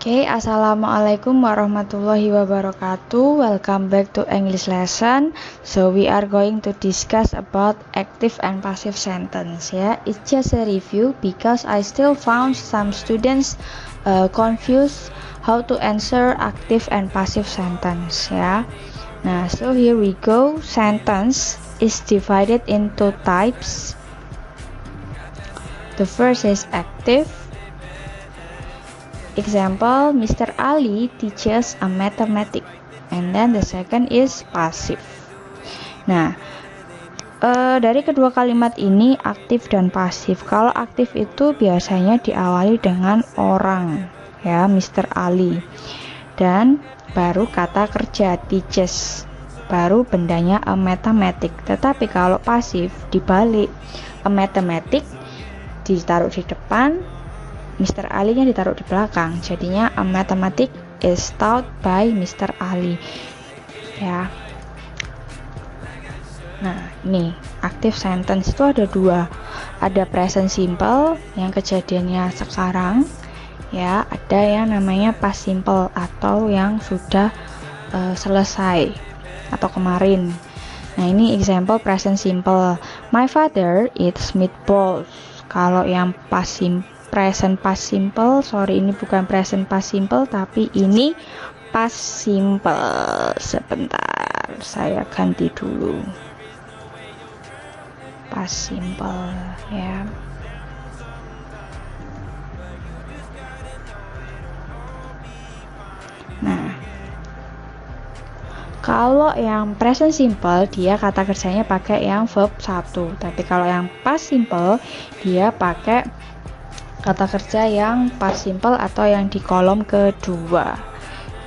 Okay, assalamualaikum warahmatullahi wabarakatuh. Welcome back to English lesson. So we are going to discuss about active and passive sentence. Yeah, it's just a review because I still found some students confused how to answer active and passive sentence. Yeah. Nah, so here we go. Sentence is divided into types. The first is active. Example, Mr. Ali teaches a mathematics. And then the second is passive. Nah, dari kedua kalimat ini aktif dan pasif. Kalau aktif itu biasanya diawali dengan orang, ya, Mr. Ali. Dan baru kata kerja teaches. Baru bendanya a mathematics. Tetapi kalau pasif dibalik, a mathematics ditaruh di depan, Mr. Ali nya ditaruh di belakang, jadinya a mathematics is taught by Mr. Ali, ya. Nah, ini active sentence itu ada dua, ada present simple yang kejadiannya sekarang, ya, ada yang namanya past simple atau yang sudah selesai atau kemarin. Nah, ini example present simple. My father eats meatballs. Kalau yang present past simple, sorry, ini bukan present past simple tapi ini past simple. Sebentar, saya ganti dulu. Past simple, ya. Nah, kalau yang present simple dia kata kerjanya pakai yang verb 1, tapi kalau yang past simple dia pakai kata kerja yang past simple atau yang di kolom kedua.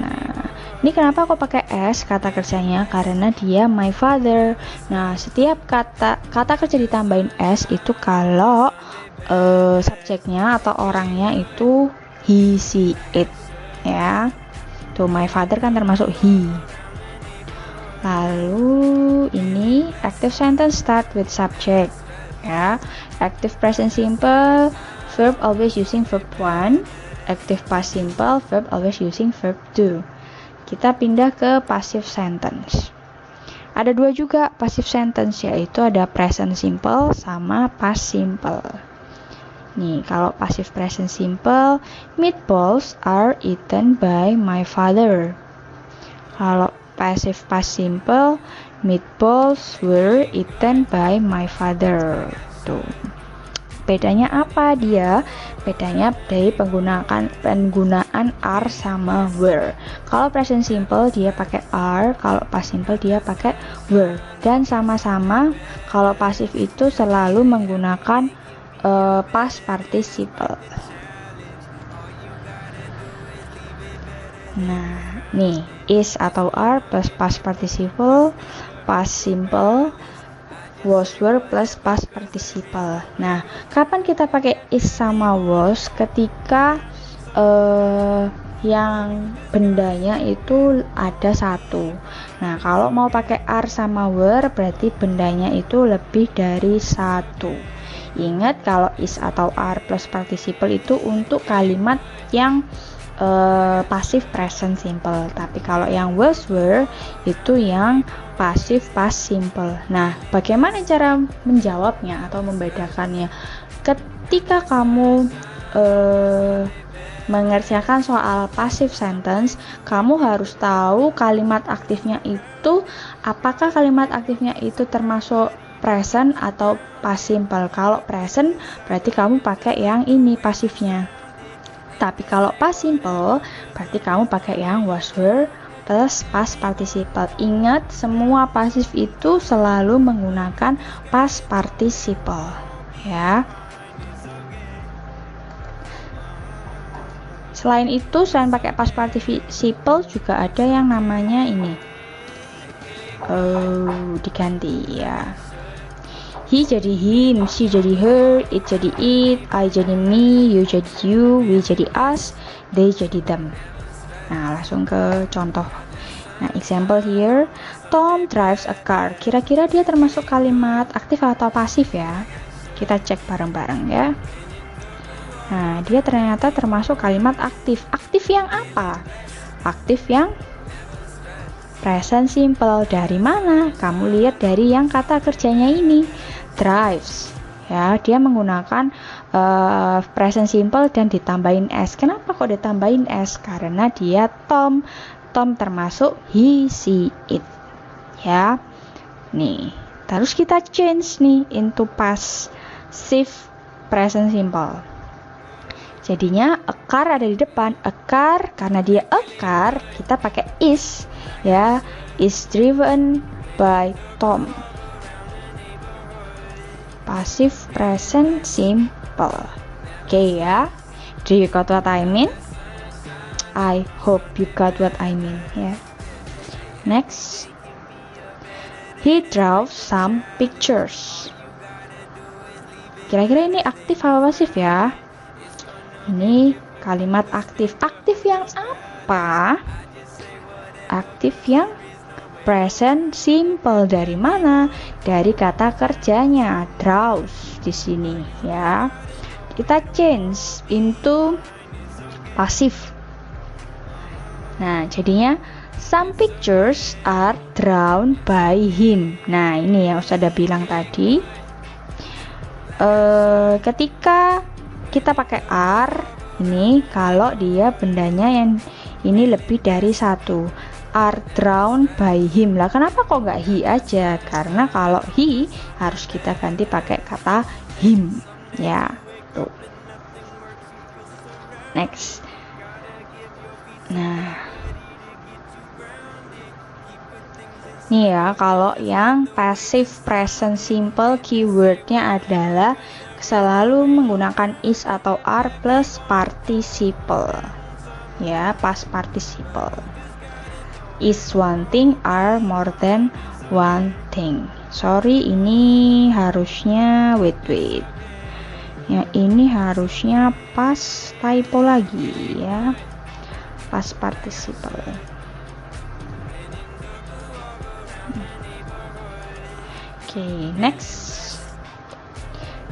Nah, ini kenapa kok pakai S kata kerjanya? Karena dia my father. Nah, setiap kata kerja ditambahin S itu kalau subjeknya atau orangnya itu he, she, it, ya. Tuh, my father kan termasuk he. Lalu ini active sentence start with subject, ya. Active present simple, verb always using verb 1. Active past simple, verb always using verb 2. Kita pindah ke passive sentence. Ada dua juga passive sentence, yaitu ada present simple sama past simple. Nih, kalau passive present simple, meatballs are eaten by my father. Kalau passive past simple, meatballs were eaten by my father. Tuh. Bedanya apa dia? Bedanya dari penggunaan are sama were. Kalau present simple dia pakai are, kalau past simple dia pakai were. Dan sama-sama kalau pasif itu selalu menggunakan past participle. Nah, nih is atau are plus past participle, past simple, was, were plus past participle. Nah, kapan kita pakai is sama was? Ketika yang bendanya itu ada satu. Nah, kalau mau pakai are sama were berarti bendanya itu lebih dari satu. Ingat, kalau is atau are plus participle itu untuk kalimat yang pasif present simple, tapi kalau yang was, were itu yang pasif past simple. Nah, bagaimana cara menjawabnya atau membedakannya? Ketika kamu mengerjakan soal passive sentence, kamu harus tahu kalimat aktifnya itu apakah kalimat aktifnya itu termasuk present atau past simple. Kalau present berarti kamu pakai yang ini pasifnya. Tapi kalau past simple berarti kamu pakai yang was, were plus past participle. Ingat, semua pasif itu selalu menggunakan past participle, ya. Selain itu, selain pakai past participle juga ada yang namanya ini. Diganti, ya. He jadi him, she jadi her, it jadi it, I jadi me, you jadi you, we jadi us, they jadi them. Nah, langsung ke contoh. Nah, example here, Tom drives a car. Kira-kira dia termasuk kalimat aktif atau pasif ya? Kita cek bareng-bareng ya. Nah, dia ternyata termasuk kalimat aktif. Aktif yang apa? Aktif yang present simple. Dari mana? Kamu lihat dari yang kata kerjanya ini, drives. Ya, dia menggunakan present simple dan ditambahin s. Kenapa kok ditambahin s? Karena dia Tom. Tom termasuk he, she, it. Ya. Nih, terus kita change nih into passive present simple. Jadinya a car ada di depan. A car, karena dia a car, kita pakai is. Ya, is driven by Tom. Passive present simple. Oke ya. Do you got what I mean? I hope you got what I mean ya. Next. He draws some pictures. Kira-kira ini aktif apa pasif ya? Ini kalimat aktif. Aktif yang apa? Aktif yang present simple. Dari mana? Dari kata kerjanya, draws di sini ya. Kita change into pasif. Nah, jadinya some pictures are drawn by him. Nah, ini yang Ustazah bilang tadi. Ketika kita pakai are ini kalau dia bendanya yang ini lebih dari satu, are drawn by him. Lah kenapa kok nggak he aja? Karena kalau he harus kita ganti pakai kata him ya. Tuh. Next. Nah, nih ya, kalau yang passive present simple keywordnya adalah selalu menggunakan is atau are plus participle ya, past participle. Is one thing, are more than one thing. Sorry, ini harusnya wait ya, ini harusnya pas typo lagi ya, past participle. Oke, next.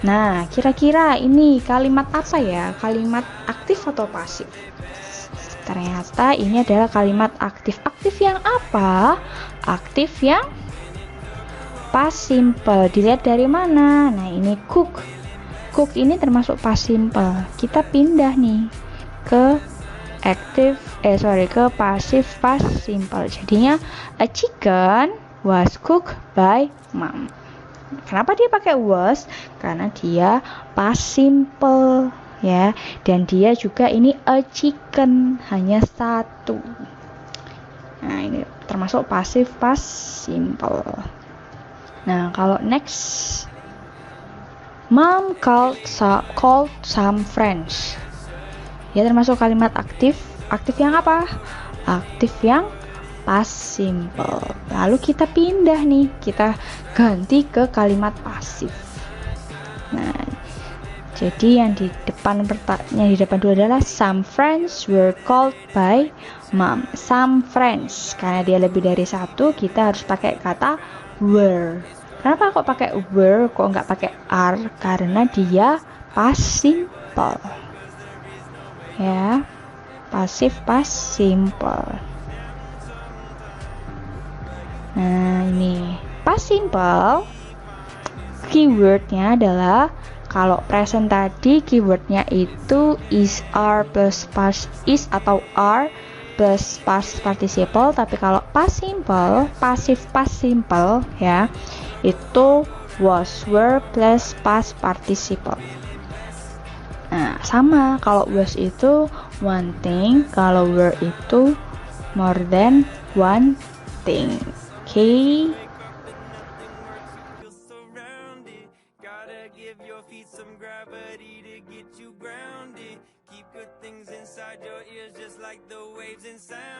Nah, kira-kira ini kalimat apa ya? Kalimat aktif atau pasif? Ternyata ini adalah kalimat aktif. Aktif yang apa? Aktif yang past simple. Dilihat dari mana? Nah, ini cook. Cook ini termasuk past simple. Kita pindah nih ke ke passive past simple. Jadinya a chicken was cooked by mom. Kenapa dia pakai was? Karena dia past simple ya, dan dia juga ini a chicken, hanya satu. Nah, ini termasuk passive past simple. Nah, kalau next, mom called some friends. Ya, termasuk kalimat aktif. Aktif yang apa? Aktif yang past simple. Lalu kita pindah nih, kita ganti ke kalimat pasif. Nah, jadi yang di depan dulu adalah some friends were called by mom. Some friends, karena dia lebih dari satu, kita harus pakai kata were. Kenapa kok pakai were, kok nggak pakai are? Karena dia past simple ya, pasif past simple. Nah, ini past simple keywordnya adalah, kalau present tadi keywordnya itu is, are plus past is atau are plus past participle, tapi kalau past simple, passive past simple ya, itu was, were plus past participle. Nah, sama, kalau was itu one thing, kalau were itu more than one thing. Okay. Give your feet some gravity to get you grounded. Keep good things inside your ears just like the waves and sound.